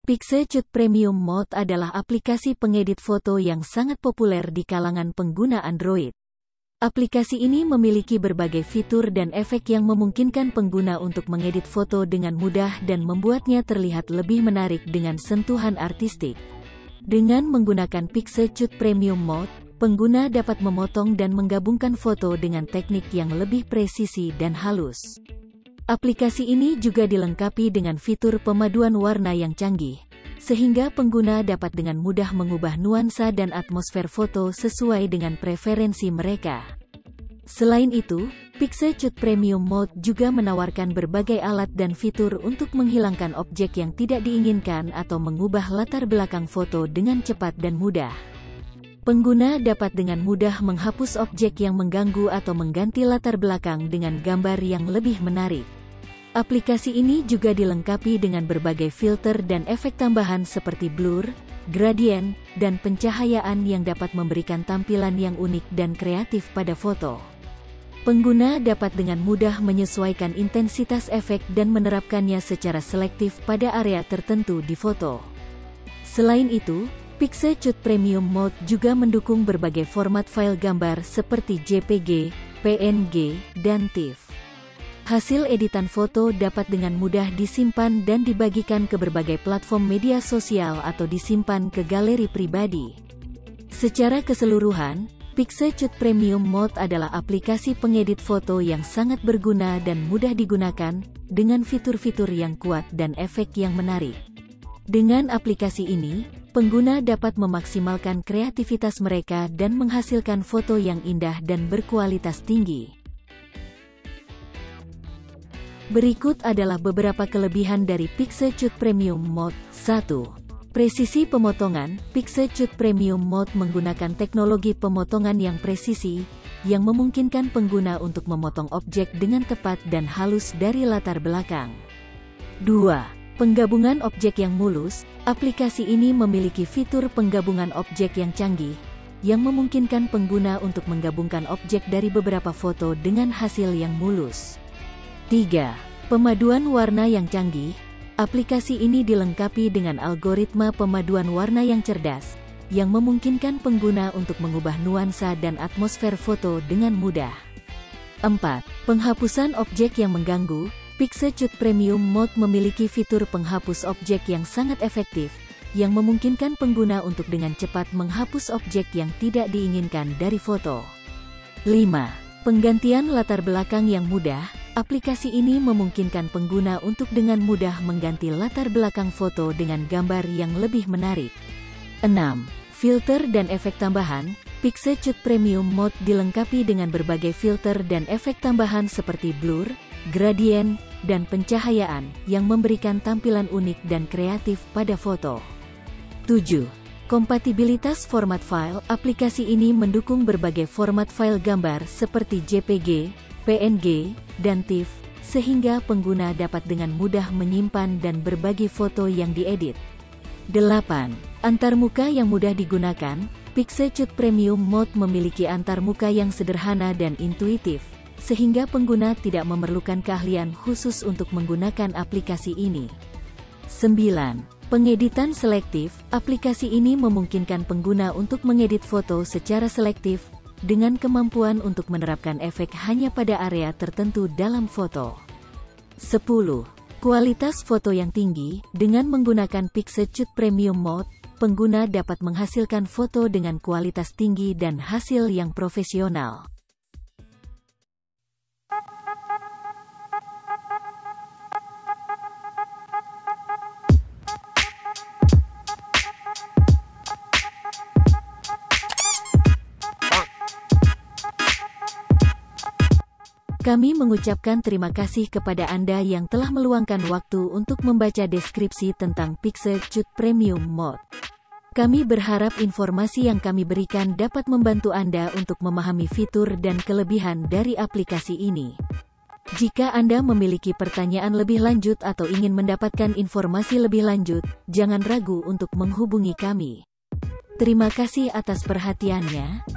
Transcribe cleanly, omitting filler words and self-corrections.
Pixelcut Premium Mode adalah aplikasi pengedit foto yang sangat populer di kalangan pengguna Android. Aplikasi ini memiliki berbagai fitur dan efek yang memungkinkan pengguna untuk mengedit foto dengan mudah dan membuatnya terlihat lebih menarik dengan sentuhan artistik. Dengan menggunakan Pixelcut Premium Mode, pengguna dapat memotong dan menggabungkan foto dengan teknik yang lebih presisi dan halus. Aplikasi ini juga dilengkapi dengan fitur pemaduan warna yang canggih, sehingga pengguna dapat dengan mudah mengubah nuansa dan atmosfer foto sesuai dengan preferensi mereka. Selain itu, Pixelcut Premium Mode juga menawarkan berbagai alat dan fitur untuk menghilangkan objek yang tidak diinginkan atau mengubah latar belakang foto dengan cepat dan mudah. Pengguna dapat dengan mudah menghapus objek yang mengganggu atau mengganti latar belakang dengan gambar yang lebih menarik. Aplikasi ini juga dilengkapi dengan berbagai filter dan efek tambahan seperti blur, gradient, dan pencahayaan yang dapat memberikan tampilan yang unik dan kreatif pada foto. Pengguna dapat dengan mudah menyesuaikan intensitas efek dan menerapkannya secara selektif pada area tertentu di foto. Selain itu, Pixelcut Premium Mode juga mendukung berbagai format file gambar seperti JPG, PNG, dan TIFF. Hasil editan foto dapat dengan mudah disimpan dan dibagikan ke berbagai platform media sosial atau disimpan ke galeri pribadi. Secara keseluruhan, Pixelcut Premium Mode adalah aplikasi pengedit foto yang sangat berguna dan mudah digunakan, dengan fitur-fitur yang kuat dan efek yang menarik. Dengan aplikasi ini, pengguna dapat memaksimalkan kreativitas mereka dan menghasilkan foto yang indah dan berkualitas tinggi. Berikut adalah beberapa kelebihan dari Pixelcut Premium Mode. 1. Presisi pemotongan. Pixelcut Premium Mode menggunakan teknologi pemotongan yang presisi, yang memungkinkan pengguna untuk memotong objek dengan tepat dan halus dari latar belakang. 2. Penggabungan objek yang mulus. Aplikasi ini memiliki fitur penggabungan objek yang canggih, yang memungkinkan pengguna untuk menggabungkan objek dari beberapa foto dengan hasil yang mulus. 3. Pemaduan warna yang canggih. Aplikasi ini dilengkapi dengan algoritma pemaduan warna yang cerdas, yang memungkinkan pengguna untuk mengubah nuansa dan atmosfer foto dengan mudah. 4. Penghapusan objek yang mengganggu. Pixelcut Premium Mode memiliki fitur penghapus objek yang sangat efektif, yang memungkinkan pengguna untuk dengan cepat menghapus objek yang tidak diinginkan dari foto. 5. Penggantian latar belakang yang mudah. Aplikasi ini memungkinkan pengguna untuk dengan mudah mengganti latar belakang foto dengan gambar yang lebih menarik. 6. Filter dan efek tambahan. Pixelcut Premium Mode dilengkapi dengan berbagai filter dan efek tambahan seperti blur, gradient, dan pencahayaan, yang memberikan tampilan unik dan kreatif pada foto. 7. Kompatibilitas format file. Aplikasi ini mendukung berbagai format file gambar seperti JPG, PNG, dan TIFF, sehingga pengguna dapat dengan mudah menyimpan dan berbagi foto yang diedit. 8. Antarmuka yang mudah digunakan. Pixelcut Premium Mode memiliki antarmuka yang sederhana dan intuitif, sehingga pengguna tidak memerlukan keahlian khusus untuk menggunakan aplikasi ini. 9. Pengeditan selektif. Aplikasi ini memungkinkan pengguna untuk mengedit foto secara selektif, dengan kemampuan untuk menerapkan efek hanya pada area tertentu dalam foto. 10. Kualitas foto yang tinggi. Dengan menggunakan Pixelcut Premium Mode, pengguna dapat menghasilkan foto dengan kualitas tinggi dan hasil yang profesional. Kami mengucapkan terima kasih kepada Anda yang telah meluangkan waktu untuk membaca deskripsi tentang Pixelcut Premium Mode. Kami berharap informasi yang kami berikan dapat membantu Anda untuk memahami fitur dan kelebihan dari aplikasi ini. Jika Anda memiliki pertanyaan lebih lanjut atau ingin mendapatkan informasi lebih lanjut, jangan ragu untuk menghubungi kami. Terima kasih atas perhatiannya.